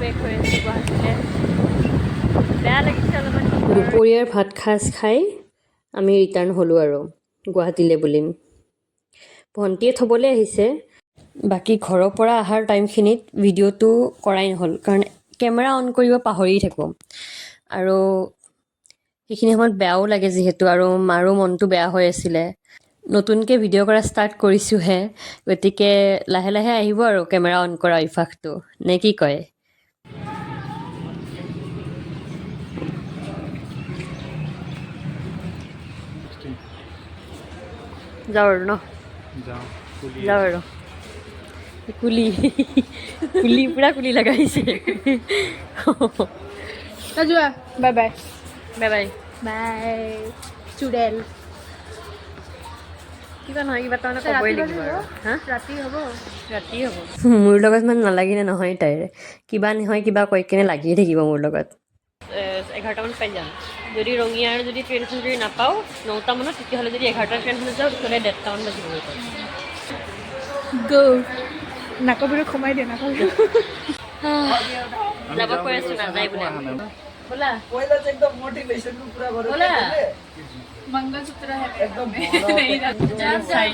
back হৈ আছোঁ গুৱাহাটীলৈ বেয়া লাগিছে অলপমান দুপৰীয়াৰ ভাত সাজ খাই আমি ৰিটাৰ্ণ হ'লোঁ আৰু গুৱাহাটীলৈ বুলিম ভণ্টিয়ে থ'বলৈ আহিছে বাকী ঘৰৰ পৰা অহাৰ টাইমখিনিত ভিডিঅ'টো কৰাই নহ'ল কাৰণ কেমেৰা অন কৰিব পাহৰি থাকোঁ আৰু সেইখিনি সময়ত বেয়াও লাগে যিহেতু আৰু মাৰো মনটো বেয়া হৈ আছিলে নতুনকৈ ভিডিঅ' কৰা ষ্টাৰ্ট কৰিছোঁহে গতিকে লাহে লাহে আহিব আৰু কেমেৰা অন কৰা অভ্যাসটো নে কি কয় যাওঁ আৰু ন যাওঁ আৰু কুলি কুলি পূৰা কুলি লগাইছে যোৱা bye bye bye bye bye চুডেল কিবা নহয় কিবা তাৰমানে ক'বই লাগিব আৰু হা ৰাতি হ'ব ৰাতি হ'ব মোৰ লগত ইমান নালাগিলে নহয় তাইৰ কিবা নহয় কিবা কৈ কিনে লাগিয়ে থাকিব মোৰ লগত 11টামান পাই যাম যদি ৰঙিয়াৰ যদি ট্ৰেইনখন যদি নাপাওঁ 9টা মানত তেতিয়াহ'লে যদি 11টা ট্ৰেইনখনত যাওঁ তেতিয়াহ'লে 1:30টামান বাজিব নাকৰ ভিতৰত সোমাই দিয়ে নাকৰ ভিতৰত যাব কৈ আছোঁ নাযায় বোলে ব'লা ব'লা मंगलसूत्र है एकदम साढ़े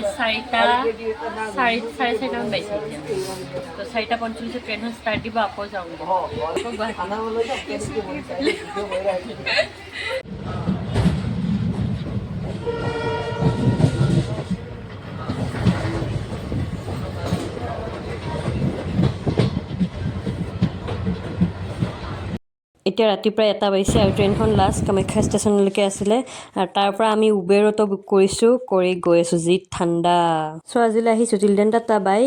4:30মান পাইছে এতিয়া তো 4:45 ট্ৰেইন ষ্টাৰ্ট দিব আকৌ যাওঁ এতিয়া ৰাতিপুৱা 1টা বাজিছে আৰু ট্ৰেইনখন লাষ্ট কামাখ্যা ষ্টেচনলৈকে আছিলে আৰু তাৰ পৰা আমি উবেৰতো বুক কৰিছোঁ কৰি গৈ আছোঁ যি ঠাণ্ডা চ' আজিলৈ আহিছোঁ টিল দেন টাটা বাই